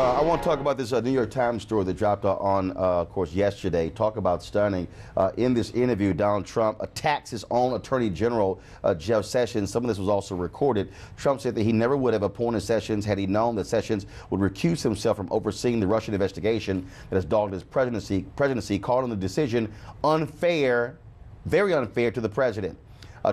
I want to talk about this New York Times story that dropped on, of course, yesterday. Talk about stunning. In this interview, Donald Trump attacks his own Attorney General, Jeff Sessions. Some of this was also recorded. Trump said that he never would have appointed Sessions had he known that Sessions would recuse himself from overseeing the Russian investigation that has dogged his presidency, calling the decision unfair, very unfair to the president.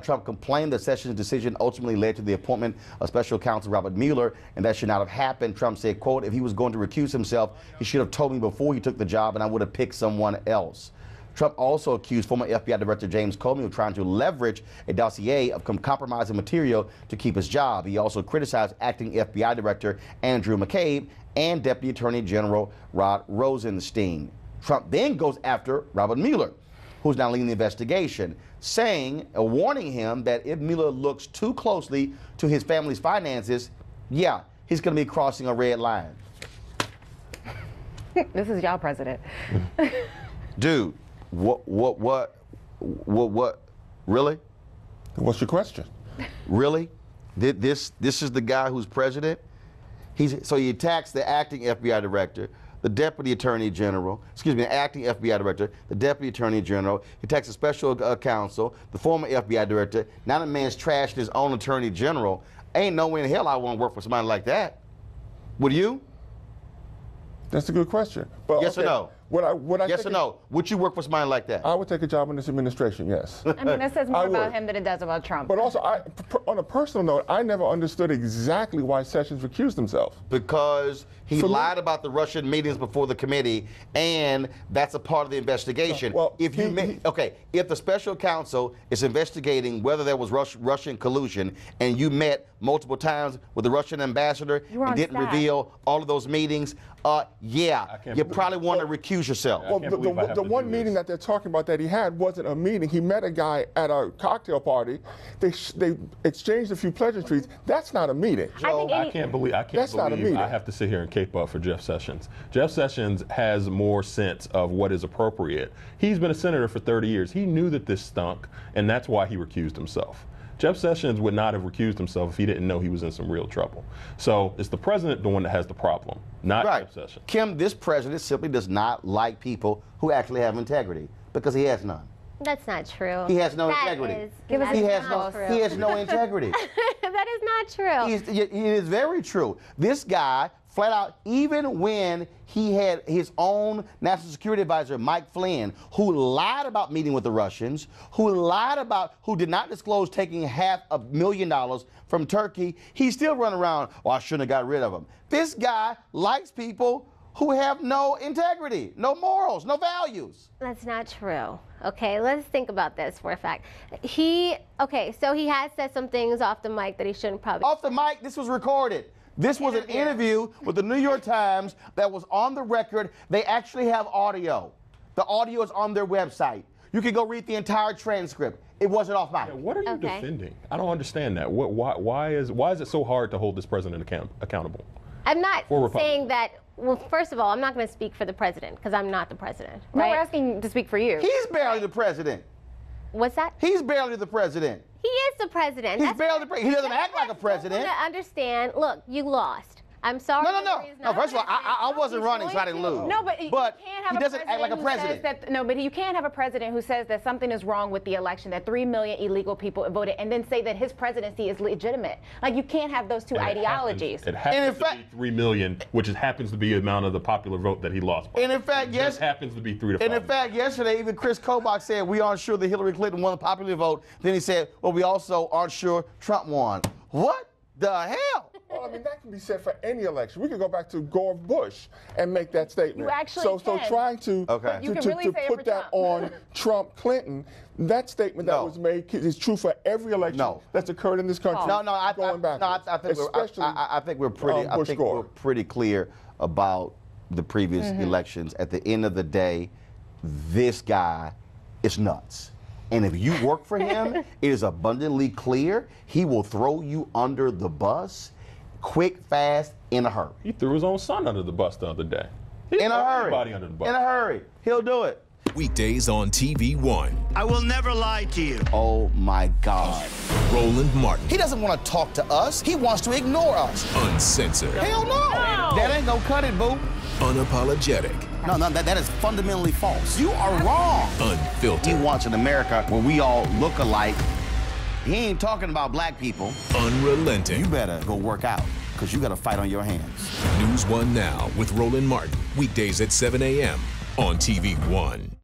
Trump complained that Sessions' decision ultimately led to the appointment of special counsel Robert Mueller, and that should not have happened. Trump said, quote, "If he was going to recuse himself, he should have told me before he took the job, and I would have picked someone else." Trump also accused former FBI Director James Comey of trying to leverage a dossier of compromising material to keep his job. He also criticized acting FBI Director Andrew McCabe and Deputy Attorney General Rod Rosenstein. Trump then goes after Robert Mueller, who's now leading the investigation, saying, warning him that if Mueller looks too closely to his family's finances, yeah, he's going to be crossing a red line. This is y'all president. Dude, what, really? What's your question? Really? This is the guy who's president? So he attacks the acting FBI director, the Deputy Attorney General, the acting FBI Director, the Deputy Attorney General. He attacks the Special Counsel, the former FBI Director. Now the man's trashed his own Attorney General. Ain't no way in hell I want to work for somebody like that. Would you? That's a good question. But, yes or no? Yes or no? Would you work for somebody like that? I would take a job in this administration, yes. I mean, that says more about him than it does about Trump. But also, on a personal note, I never understood exactly why Sessions recused himself. Because he lied about the Russian meetings before the committee, and that's a part of the investigation. Well, if the special counsel is investigating whether there was Russian collusion, and you met multiple times with the Russian ambassador and didn't reveal all of those meetings, yeah, you probably want to recuse yourself. Well, the one meeting that they're talking about that he had wasn't a meeting. He met a guy at a cocktail party. They exchanged a few pleasantries. That's not a meeting. I can't believe I have to sit here and cape up for Jeff Sessions. Jeff Sessions has more sense of what is appropriate. He's been a senator for 30 years. He knew that this stunk, and that's why he recused himself. Jeff Sessions would not have recused himself if he didn't know he was in some real trouble. So it's the president the one that has the problem, not Jeff Sessions. Kim, this president simply does not like people who actually have integrity, because he has none. That's not true. He has no integrity. He has no integrity. That is not true. It is very true. This guy, flat out, even when he had his own national security advisor, Mike Flynn, who lied about meeting with the Russians, who did not disclose taking $500,000 from Turkey, he's still running around, oh, I shouldn't have got rid of him. This guy likes people who have no integrity, no morals, no values. That's not true. Okay, let's think about this for a fact. So he has said some things off the mic that he shouldn't probably. Off the mic, this was recorded. This was an interview with the New York Times that was on the record. They actually have audio. The audio is on their website. You can go read the entire transcript. It wasn't off mic. Yeah, what are you defending? I don't understand that. Why is it so hard to hold this president accountable? I'm not saying that. Well, first of all, I'm not going to speak for the president because I'm not the president. Right? No, we're asking to speak for you. He's barely the president. What's that? He's barely the president. He is the president. He's barely the president. He doesn't act like a president. To understand, look, you lost. I'm sorry. No, first of all, I wasn't running, so I didn't lose. No, but you can't have he doesn't act like a president. But you can't have a president who says that something is wrong with the election, that 3 million illegal people voted, and then say that his presidency is legitimate. Like, you can't have those two ideologies. It happens to be 3 million, which happens to be the amount of the popular vote that he lost. And in fact, it just happens to be 3 to 5. And in fact, yesterday, even Chris Kobach said, we aren't sure that Hillary Clinton won the popular vote. Then he said, well, we also aren't sure Trump won. What the hell? Well, I mean, that can be said for any election. We could go back to Gore Bush and make that statement. You actually So trying to put that on Trump Clinton, that statement that was made is true for every election that's occurred in this country. I think we're pretty clear about the previous elections. At the end of the day, this guy is nuts. And if you work for him, it is abundantly clear he will throw you under the bus quick, fast, in a hurry. He threw his own son under the bus the other day. In a hurry. Everybody under the bus. In a hurry. He'll do it. Weekdays on TV One. I will never lie to you. Oh my God. Roland Martin. He doesn't want to talk to us. He wants to ignore us. Uncensored. Hell no. That ain't gonna cut it, boo. Unapologetic. No, that is fundamentally false. You are wrong. Unfiltered. He wants an America where we all look alike. He ain't talking about black people. Unrelenting. You better go work out, because you got a fight on your hands. NewsOne Now with Roland Martin. Weekdays at 7 a.m. on TV One.